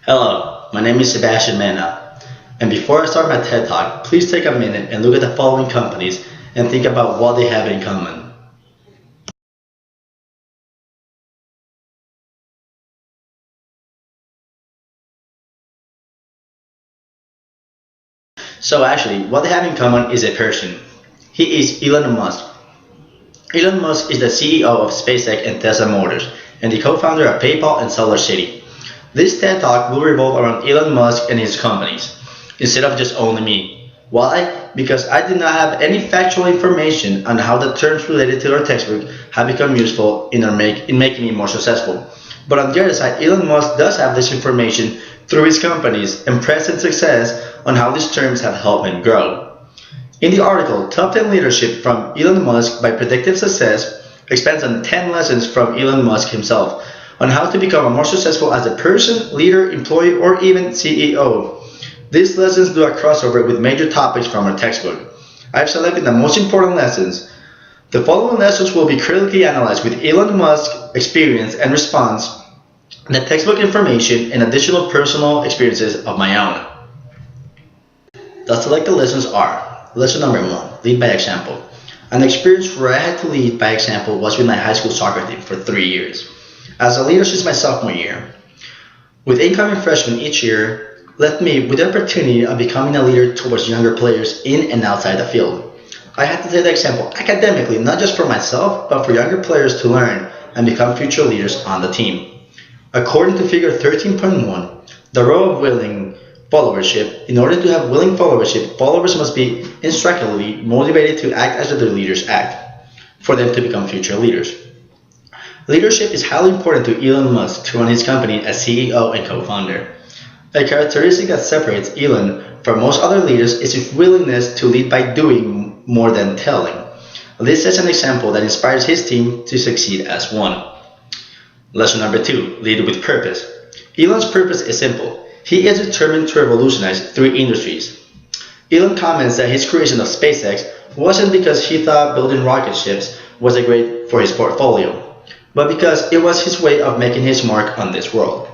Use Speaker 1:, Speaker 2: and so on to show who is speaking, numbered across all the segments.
Speaker 1: Hello, my name is Sebastian Mena, and before I start my TED Talk, please take a minute and look at the following companies and think about what they have in common. So actually, what they have in common is a person. He is Elon Musk. Elon Musk is the CEO of SpaceX and Tesla Motors, and the co-founder of PayPal and SolarCity. This TED Talk will revolve around Elon Musk and his companies, instead of just only me. Why? Because I did not have any factual information on how the terms related to our textbook have become useful in making me more successful. But on the other side, Elon Musk does have this information through his companies and present success on how these terms have helped him grow. In the article, Top 10 Leadership from Elon Musk by Predictive Success expands on 10 lessons from Elon Musk himself on how to become more successful as a person, leader, employee, or even CEO. These lessons do a crossover with major topics from our textbook. I've selected the most important lessons. The following lessons will be critically analyzed with Elon Musk's experience and response, the textbook information, and additional personal experiences of my own. The selected lessons are: Lesson number 1, lead by example. An experience where I had to lead by example was with my high school soccer team for 3 years. As a leader since my sophomore year, with incoming freshmen each year, left me with the opportunity of becoming a leader towards younger players in and outside the field. I had to set the example academically, not just for myself, but for younger players to learn and become future leaders on the team. According to figure 13.1, the role of willing followership. In order to have willing followership, followers must be instructively motivated to act as their leaders act, for them to become future leaders. Leadership is highly important to Elon Musk to run his company as CEO and co-founder. A characteristic that separates Elon from most other leaders is his willingness to lead by doing more than telling. This is an example that inspires his team to succeed as one. Lesson number 2, lead with purpose. Elon's purpose is simple. He is determined to revolutionize 3 industries. Elon comments that his creation of SpaceX wasn't because he thought building rocket ships was great for his portfolio, but because it was his way of making his mark on this world.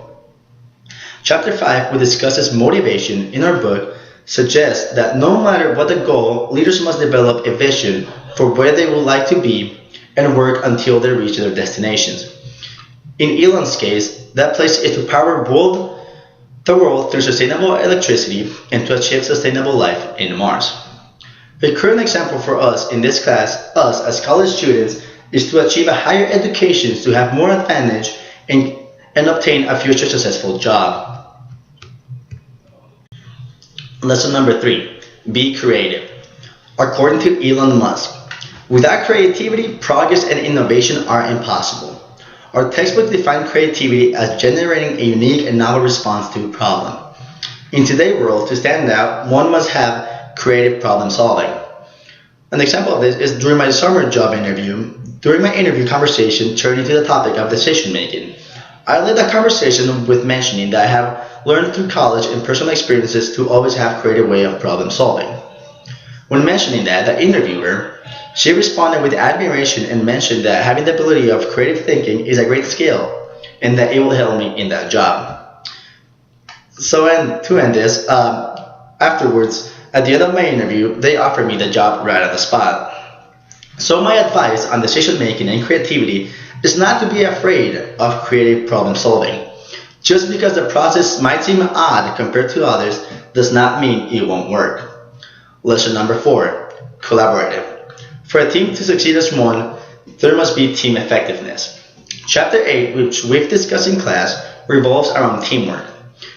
Speaker 1: Chapter 5, which discusses motivation in our book, suggests that no matter what the goal, leaders must develop a vision for where they would like to be and work until they reach their destinations. In Elon's case, that place is to power the world through sustainable electricity and to achieve sustainable life in Mars. A current example for us in this class, us as college students, is to achieve a higher education to have more advantage and obtain a future successful job. Lesson number 3, be creative. According to Elon Musk, without creativity, progress and innovation are impossible. Our textbook defines creativity as generating a unique and novel response to a problem. In today's world, to stand out, one must have creative problem solving. An example of this is during my summer job interview. During my interview conversation turned into the topic of decision making, I led the conversation with mentioning that I have learned through college and personal experiences to always have a creative way of problem solving. When mentioning that, the interviewer, she responded with admiration and mentioned that having the ability of creative thinking is a great skill and that it will help me in that job. To end this, afterwards, at the end of my interview, they offered me the job right on the spot. So my advice on decision making and creativity is not to be afraid of creative problem solving. Just because the process might seem odd compared to others does not mean it won't work. Lesson number 4, collaborative. For a team to succeed as one, there must be team effectiveness. Chapter 8, which we've discussed in class, revolves around teamwork,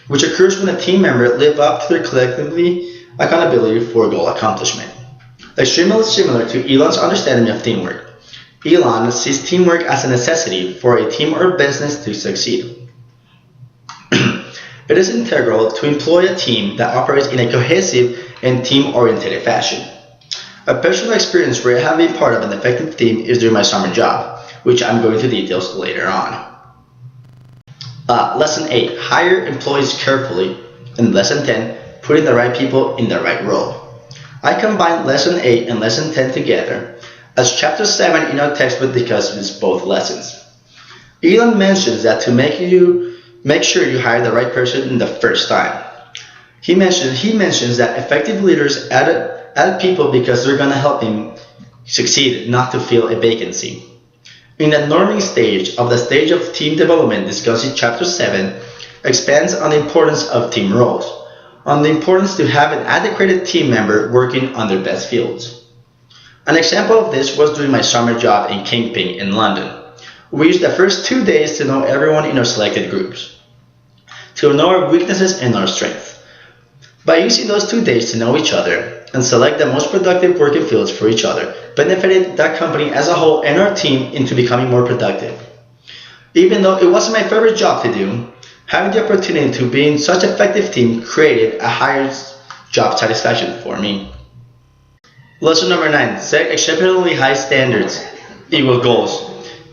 Speaker 1: which occurs when a team member live up to their collectively accountability for goal accomplishment. Extremely similar to Elon's understanding of teamwork, Elon sees teamwork as a necessity for a team or business to succeed. It is integral to employ a team that operates in a cohesive and team-oriented fashion. A personal experience where I have been part of an effective team is during my summer job, which I'm going to details later on. Lesson 8, hire employees carefully, and Lesson 10, putting the right people in the right role. I combined Lesson 8 and Lesson 10 together, as Chapter 7 in our textbook discusses both lessons. Elon mentions that to make you Make sure you hire the right person in the first time. He mentions that effective leaders add people because they're gonna help him succeed, not to fill a vacancy. In the norming stage of the stage of team development discussed in Chapter 7, expands on the importance of team roles, on the importance to have an adequate team member working on their best fields. An example of this was during my summer job in camping in London. We used the first 2 days to know everyone in our selected groups, to know our weaknesses and our strengths. By using those 2 days to know each other and select the most productive working fields for each other, benefited that company as a whole and our team into becoming more productive. Even though it wasn't my favorite job to do, having the opportunity to be in such an effective team created a higher job satisfaction for me. Lesson number 9, set exceptionally high standards, equal goals.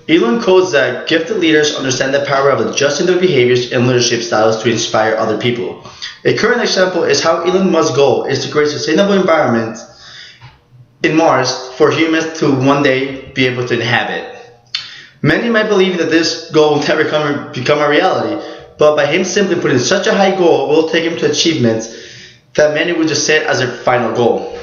Speaker 1: Elon quotes that gifted leaders understand the power of adjusting their behaviors and leadership styles to inspire other people. A current example is how Elon Musk's goal is to create a sustainable environment in Mars for humans to one day be able to inhabit. Many might believe that this goal will never become a reality, but by him simply putting such a high goal will take him to achievements that many would just set as their final goal.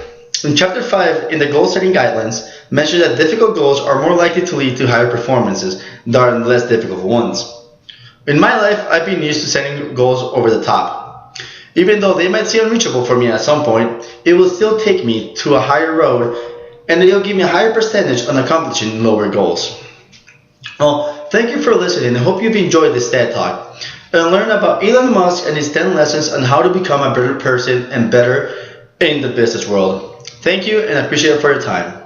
Speaker 1: In Chapter 5, in the goal-setting guidelines, mention that difficult goals are more likely to lead to higher performances than less difficult ones. In my life, I've been used to setting goals over the top. Even though they might seem unreachable for me at some point, it will still take me to a higher road, and it'll give me a higher percentage on accomplishing lower goals. Well, thank you for listening. I hope you've enjoyed this TED Talk and learn about Elon Musk and his 10 lessons on how to become a better person and better in the business world. Thank you, and I appreciate it for your time.